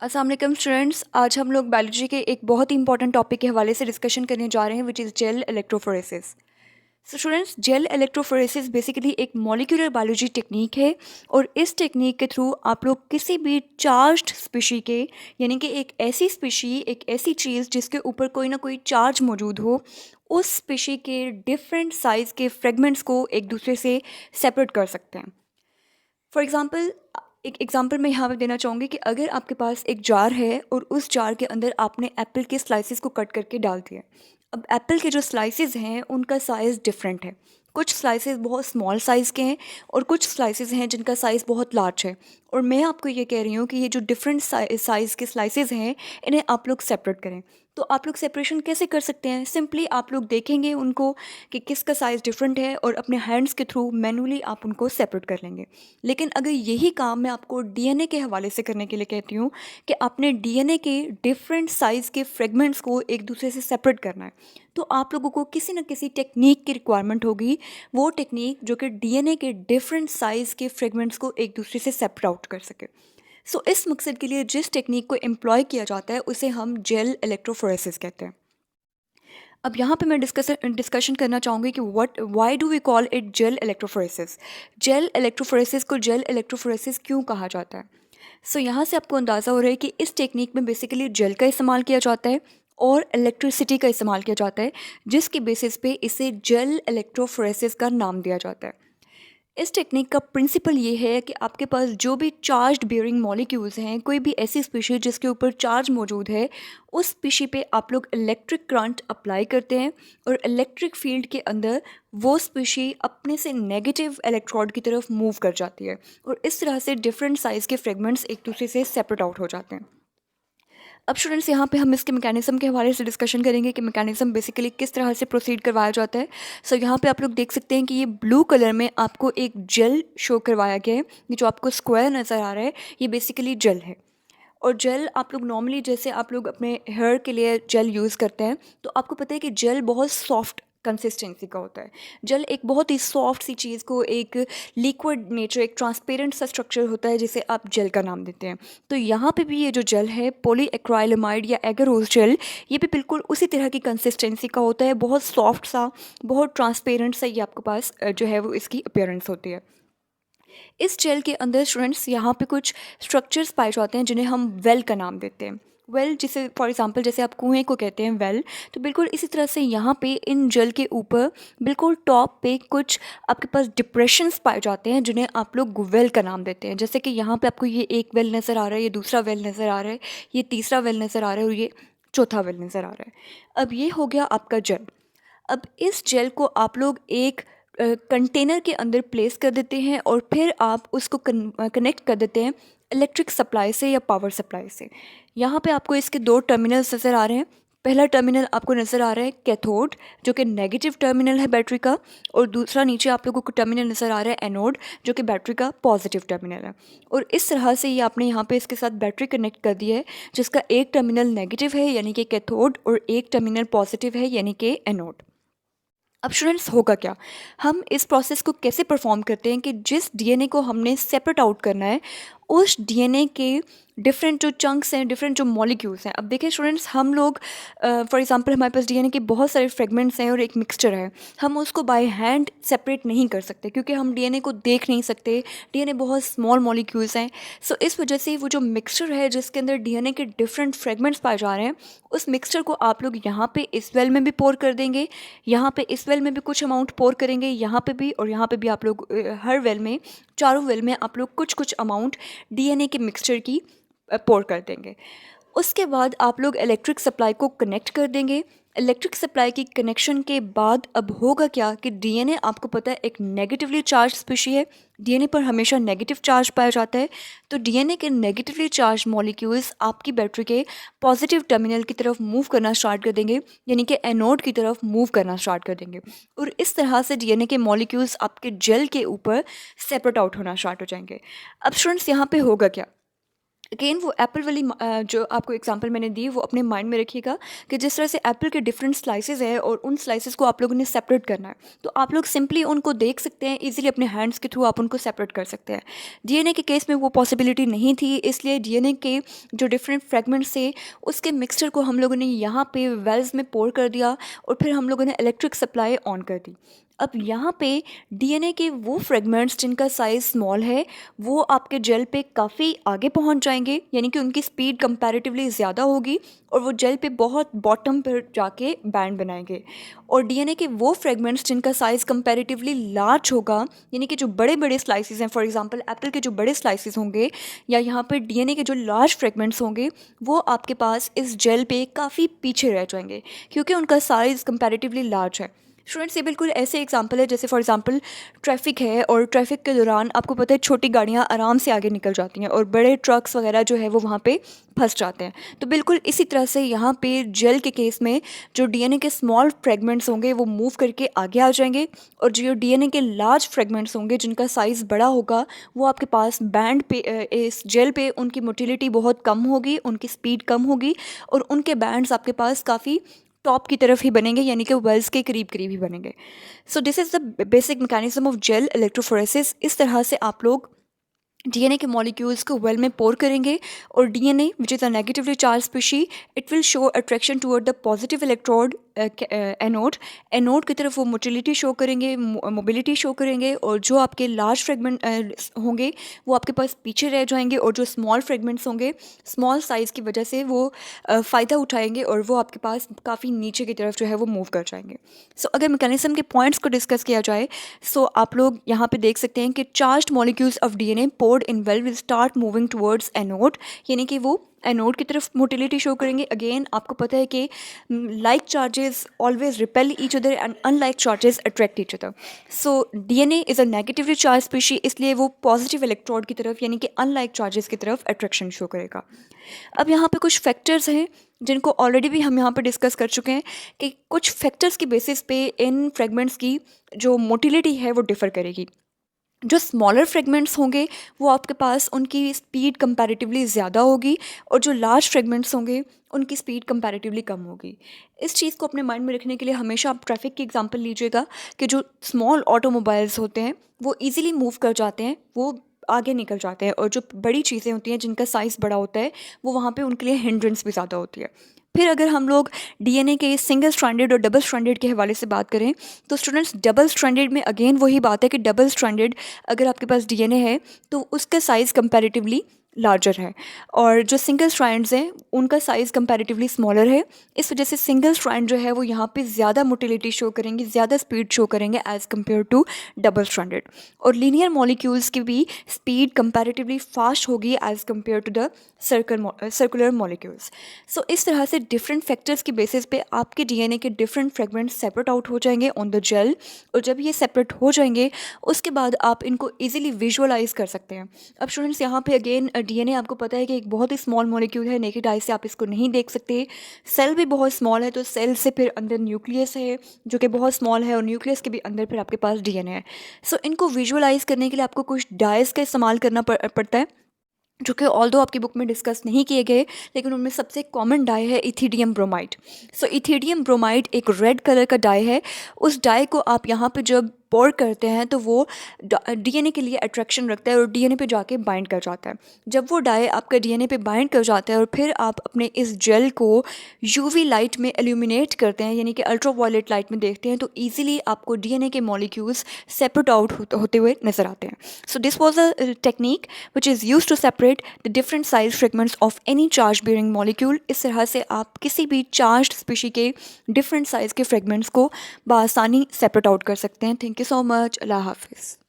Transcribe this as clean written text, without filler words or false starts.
अस्सलाम वालेकुम स्टूडेंट्स। आज हम लोग बायोलॉजी के एक बहुत ही इंपॉर्टेंट टॉपिक के हवाले से डिस्कशन करने जा रहे हैं which is gel electrophoresis. So students, gel electrophoresis basically एक मॉलिक्यूलर बायोलॉजी टेक्निक है और इस टेक्निक के थ्रू आप लोग किसी भी चार्ज्ड स्पीशी के, यानी कि एक ऐसी स्पीशी, एक ऐसी चीज़ जिसके ऊपर कोई ना कोई चार्ज मौजूद हो, उस स्पीशी के डिफरेंट साइज़ के फ्रेगमेंट्स को एक दूसरे से सेपरेट कर सकते हैं। फॉर एग्ज़ाम्पल, एक एग्ज़ाम्पल मैं यहाँ पे देना चाहूँगी कि अगर आपके पास एक जार है और उस जार के अंदर आपने एप्पल के स्लाइसेस को कट करके डाल दिया। अब एप्पल के जो स्लाइसेस हैं उनका साइज़ डिफरेंट है। कुछ स्लाइसेस बहुत स्मॉल साइज़ के हैं और कुछ स्लाइसेस हैं जिनका साइज़ बहुत लार्ज है। और मैं आपको ये कह रही हूँ कि ये जो डिफरेंट साइज़ के स्लाइसेस हैं, इन्हें आप लोग सेपरेट करें। तो आप लोग सेपरेशन कैसे कर सकते हैं? सिंपली आप लोग देखेंगे उनको कि किसका साइज़ डिफरेंट है और अपने हैंड्स के थ्रू मैनुअली आप उनको सेपरेट कर लेंगे। लेकिन अगर यही काम मैं आपको डीएनए के हवाले से करने के लिए कहती हूँ कि आपने डीएनए के डिफरेंट साइज़ के फ्रेगमेंट्स को एक दूसरे से सेपरेट करना है, तो आप लोगों को किसी न किसी टेक्निक की रिक्वायरमेंट होगी। वो टेक्निक जो कि डीएनए के डिफरेंट साइज़ के फ्रेगमेंट्स को एक दूसरे से सेपरेट आउट कर सके। सो इस मकसद के लिए जिस टेक्निक को एम्प्लॉय किया जाता है उसे हम जेल इलेक्ट्रोफोरेसिस कहते हैं। अब यहाँ पे मैं डिस्कशन करना चाहूँगी कि what why do we call it gel electrophoresis. Gel electrophoresis को जेल इलेक्ट्रोफोरेसिस क्यों कहा जाता है? सो यहाँ से आपको अंदाज़ा हो रहा है कि इस टेक्निक में बेसिकली जेल का इस्तेमाल किया जाता है और इलेक्ट्रिसिटी का इस्तेमाल किया जाता है, जिसके बेसिस पे इसे जेल इलेक्ट्रोफोरेसिस का नाम दिया जाता है। इस टेक्निक का प्रिंसिपल ये है कि आपके पास जो भी चार्ज्ड बियरिंग मॉलिक्यूल्स हैं, कोई भी ऐसी स्पीशी जिसके ऊपर चार्ज मौजूद है, उस स्पीशी पे आप लोग इलेक्ट्रिक करंट अप्लाई करते हैं और इलेक्ट्रिक फील्ड के अंदर वो स्पीशी अपने से नेगेटिव इलेक्ट्रोड की तरफ मूव कर जाती है और इस तरह से डिफरेंट साइज़ के फ्रेगमेंट्स एक दूसरे से सेपरेट आउट हो जाते हैं। अब स्टूडेंट्स, यहाँ पे हम इसके मैकेनिज्म के हवाले से डिस्कशन करेंगे कि मैकेनिज्म बेसिकली किस तरह से प्रोसीड करवाया जाता है। सो यहाँ पे आप लोग देख सकते हैं कि ये ब्लू कलर में आपको एक जेल शो करवाया गया है। ये जो आपको स्क्वायर नज़र आ रहा है, ये बेसिकली जेल है। और जेल आप लोग नॉर्मली, जैसे आप लोग अपने हेयर के लिए जेल यूज़ करते हैं, तो आपको पता है कि जेल बहुत सॉफ्ट कंसिस्टेंसी का होता है। जेल एक बहुत ही सॉफ्ट सी चीज़ को, एक लिक्विड नेचर, एक ट्रांसपेरेंट सा स्ट्रक्चर होता है जिसे आप जेल का नाम देते हैं। तो यहाँ पे भी ये जो जेल है, पॉलीएक्राइलेमाइड या एगारोस जेल, ये भी बिल्कुल उसी तरह की कंसिस्टेंसी का होता है। बहुत सॉफ्ट सा, बहुत ट्रांसपेरेंट सा ये आपके पास जो है वो इसकी अपीयरेंस होती है। इस जेल के अंदर स्टूडेंट्स यहाँ पे कुछ स्ट्रक्चर्स पाए जाते हैं जिन्हें हम वेल का नाम देते हैं। वेल जिसे फॉर एग्जांपल जैसे आप कुएं को कहते हैं वेल, तो बिल्कुल इसी तरह से यहाँ पे इन जेल के ऊपर बिल्कुल टॉप पे कुछ आपके पास डिप्रेशंस पाए जाते हैं जिन्हें आप लोग वेल का नाम देते हैं। जैसे कि यहाँ पे आपको ये एक वेल नज़र आ रहा है, ये दूसरा वेल नज़र आ रहा है, ये तीसरा वेल नज़र आ रहा है और ये चौथा वेल नज़र आ रहा है। अब ये हो गया आपका जेल। अब इस जेल को आप लोग एक कंटेनर के अंदर प्लेस कर देते हैं और फिर आप उसको कनेक्ट कर देते हैं इलेक्ट्रिक सप्लाई से या पावर सप्लाई से। यहाँ पे आपको इसके दो टर्मिनल्स नज़र आ रहे हैं। पहला टर्मिनल आपको नज़र आ रहा है कैथोड, जो कि नेगेटिव टर्मिनल है बैटरी का, और दूसरा नीचे आप लोगों को टर्मिनल नज़र आ रहा है एनोड, जो कि बैटरी का पॉजिटिव टर्मिनल है। और इस तरह से ये आपने यहाँ पे इसके साथ बैटरी कनेक्ट कर दी है, जिसका एक टर्मिनल नेगेटिव है यानी कि कैथोड और एक टर्मिनल पॉजिटिव है यानी कि एनोड। अब स्टूडेंट्स, होगा क्या? हम इस प्रोसेस को कैसे परफॉर्म करते हैं कि जिस डीएनए को हमने सेपरेट आउट करना है, उस डीएनए के डिफरेंट जो चंक्स हैं, डिफरेंट जो मॉलिक्यूल्स हैं। अब देखिए स्टूडेंट्स, हम लोग फॉर एग्जांपल हमारे पास डीएनए के बहुत सारे फ्रेगमेंट्स हैं और एक मिक्सचर है। हम उसको बाय हैंड सेपरेट नहीं कर सकते क्योंकि हम डीएनए को देख नहीं सकते। डीएनए बहुत स्मॉल मॉलिक्यूल्स हैं। सो इस वजह से वो जो मिक्सचर है जिसके अंदर डीएनए के डिफरेंट फ्रेगमेंट्स पाए जा रहे हैं, उस मिक्सचर को आप लोग यहाँ पे इस वेल में भी पोर कर देंगे, यहाँ पे इस वेल में भी कुछ अमाउंट पोर करेंगे, यहाँ पे भी और यहाँ पे भी। आप लोग हर वेल में, चारों वेल में आप लोग कुछ कुछ अमाउंट डीएनए के मिक्सचर की पोर कर देंगे। उसके बाद आप लोग इलेक्ट्रिक सप्लाई को कनेक्ट कर देंगे। इलेक्ट्रिक सप्लाई की कनेक्शन के बाद अब होगा क्या कि डीएनए, आपको पता है, एक नेगेटिवली चार्ज स्पीशी है। डीएनए पर हमेशा नेगेटिव चार्ज पाया जाता है। तो डीएनए के नेगेटिवली चार्ज मॉलिक्यूल्स आपकी बैटरी के पॉजिटिव टर्मिनल की तरफ मूव करना स्टार्ट कर देंगे, यानी कि एनोड की तरफ मूव करना स्टार्ट कर देंगे। और इस तरह से डीएनए के मॉलिक्यूल्स आपके जेल के ऊपर सेपरेट आउट होना स्टार्ट हो जाएंगे। अब स्टूडेंट्स, यहाँ पे होगा क्या अगेन वो एप्पल वाली जो आपको एग्जांपल मैंने दी वो अपने माइंड में रखिएगा कि जिस तरह से एप्पल के डिफरेंट स्लाइसेस है और उन स्लाइसेस को आप लोगों ने सेपरेट करना है, तो आप लोग सिंपली उनको देख सकते हैं इजीली, अपने हैंड्स के थ्रू आप उनको सेपरेट कर सकते हैं। डीएनए के केस में वो पॉसिबिलिटी नहीं थी, इसलिए डीएनए के जो डिफरेंट फ्रेगमेंट्स थे उसके मिक्सचर को हम लोगों ने यहाँ पे वेल्स में पोर कर दिया और फिर हम लोगों ने इलेक्ट्रिक सप्लाई ऑन कर दी। अब यहाँ पे डीएनए के वो फ्रेगमेंट्स जिनका साइज़ स्मॉल है वो आपके जेल पे काफ़ी आगे पहुँच जाएंगे, यानी कि उनकी स्पीड कंपैरेटिवली ज़्यादा होगी और वो जेल पे बहुत बॉटम पर जाके बैंड बनाएंगे। और डीएनए के वो फ्रेगमेंट्स जिनका साइज़ कंपैरेटिवली लार्ज होगा, यानी कि जो बड़े बड़े स्लाइसिस हैं, फॉर एग्जांपल एप्पल के जो बड़े स्लाइसिस होंगे या यहाँ पर डीएनए के जो लार्ज फ्रेगमेंट्स होंगे, वो आपके पास इस जेल पे काफ़ी पीछे रह जाएंगे क्योंकि उनका साइज़ कंपैरेटिवली लार्ज है। स्टूडेंट्स, ये बिल्कुल ऐसे एग्जांपल है जैसे फॉर एग्जांपल ट्रैफिक है और ट्रैफिक के दौरान आपको पता है छोटी गाड़ियाँ आराम से आगे निकल जाती हैं और बड़े ट्रक्स वगैरह जो है वो वहाँ पे फंस जाते हैं। तो बिल्कुल इसी तरह से यहाँ पे जेल के केस में जो डीएनए के स्मॉल फ्रेगमेंट्स होंगे वो मूव करके आगे आ जाएंगे और जो डीएनए के लार्ज फ्रेगमेंट्स होंगे जिनका साइज़ बड़ा होगा वो आपके पास बैंड पे इस जेल पे उनकी मोटिलिटी बहुत कम होगी, उनकी स्पीड कम होगी और उनके बैंड्स आपके पास काफ़ी टॉप की तरफ ही बनेंगे, यानी कि वेल्स के करीब करीब ही बनेंगे। So this is the basic mechanism of gel electrophoresis. इस तरह से आप लोग डीएनए के मॉलिक्यूल्स को वेल में पोर करेंगे और DNA which is a negatively charge species, it will show attraction toward the positive electrode anode. Anode की तरफ वो मोटिलिटी शो करेंगे, मोबिलिटी शो करेंगे और जो आपके लार्ज फ्रेगमेंट होंगे वो आपके पास पीछे रह जाएंगे और जो स्मॉल फ्रेगमेंट्स होंगे स्मॉल साइज़ की वजह से वो फ़ायदा उठाएंगे और वो आपके पास काफ़ी नीचे की तरफ जो है वो मूव कर जाएंगे। सो अगर मैकेनिज्म के पॉइंट्स को डिस्कस किया जाए, सो आप लोग यहाँ पे देख सकते हैं कि charged molecules of DNA poured in well will start moving towards anode, यानी कि वो एनोड की तरफ मोटिलिटी शो करेंगे। अगेन आपको पता है कि like charges always repel each other and unlike charges attract each other. So DNA is a negatively charge species, इसलिए वो पॉजिटिव इलेक्ट्रोड की तरफ यानी कि अनलाइक चार्जेस की तरफ अट्रैक्शन शो करेगा। अब यहाँ पे कुछ फैक्टर्स हैं जिनको ऑलरेडी भी हम यहाँ पे डिस्कस कर चुके हैं कि कुछ फैक्टर्स की बेसिस पे इन फ्रेगमेंट्स की जो मोटिलिटी है वो डिफ़र करेगी। जो स्मॉलर फ्रेगमेंट्स होंगे वो आपके पास उनकी स्पीड कंपैरेटिवली ज़्यादा होगी और जो लार्ज फ्रेगमेंट्स होंगे उनकी स्पीड कंपैरेटिवली कम होगी। इस चीज़ को अपने माइंड में रखने के लिए हमेशा आप ट्रैफिक की एग्जांपल लीजिएगा कि जो स्मॉल ऑटोमोबाइल्स होते हैं वो इजीली मूव कर जाते हैं, वो आगे निकल जाते हैं और जो बड़ी चीज़ें होती हैं जिनका साइज़ बड़ा होता है वो वहाँ पे उनके लिए हिंड्रेंस भी ज़्यादा होती है। फिर अगर हम लोग डीएनए के सिंगल स्ट्रैंडेड और डबल स्ट्रैंडेड के हवाले से बात करें तो स्टूडेंट्स, डबल स्ट्रैंडेड में अगेन वही बात है कि डबल स्ट्रैंडेड अगर आपके पास डीएनए है तो उसका साइज़ कंपैरेटिवली लार्जर है और जो सिंगल स्ट्रैंड्स हैं उनका साइज़ कंपैरेटिवली स्मॉलर है। इस वजह से सिंगल स्ट्रैंड जो है वो यहाँ पे ज़्यादा मोटिलिटी शो करेंगे, ज़्यादा स्पीड शो करेंगे as compare to double stranded. और लीनियर मॉलिक्यूल्स की भी स्पीड कंपैरेटिवली फास्ट होगी as compare to the circular molecules. So इस तरह से डिफरेंट फैक्टर्स की बेसिस पे आपके डीएनए के डिफरेंट फ्रेगमेंट्स सेपरेट आउट हो जाएंगे ऑन द जेल और जब ये सेपरेट हो जाएंगे उसके बाद आप इनको ईजिली विजुअलाइज कर सकते हैं। अब स्टूडेंट्स, यहाँ पे अगेन डीएनए आपको पता है कि एक बहुत ही स्मॉल मॉलिक्यूल है, नेकेड आई से आप इसको नहीं देख सकते। सेल भी बहुत स्मॉल है, तो सेल से फिर अंदर न्यूक्लियस है जो कि बहुत स्मॉल है और न्यूक्लियस के भी अंदर फिर आपके पास डीएनए है। सो इनको विजुअलाइज करने के लिए आपको कुछ डायस का इस्तेमाल करना पड़ता है जो कि ऑल्दो आपकी बुक में डिस्कस नहीं किए गए, लेकिन उनमें सबसे कॉमन डाई है इथिडियम ब्रोमाइड। सो इथिडियम ब्रोमाइड एक रेड कलर का डाई है। उस डाई को आप यहाँ पे जब पोर करते हैं तो वो डीएनए के लिए अट्रैक्शन रखता है और डीएनए पे जाके बाइंड कर जाता है। जब वो डाई आपका डीएनए पे बाइंड कर जाता है और फिर आप अपने इस जेल को यूवी लाइट में एल्यूमिनेट करते हैं, यानी कि अल्ट्रावायलेट लाइट में देखते हैं, तो ईजिली आपको डीएनए के मॉलिक्यूल्स सेपरेट आउट होते हुए नज़र आते हैं। So this was a technique which is use to separate the different size fragments of any charge bearing molecule. इस तरह से आप किसी भी चार्ज स्पीशी के डिफरेंट साइज के फ्रेगमेंट्स को बआसानी सेपरेट आउट कर सकते हैं। Thank you so much. अल्लाह हाफिज़।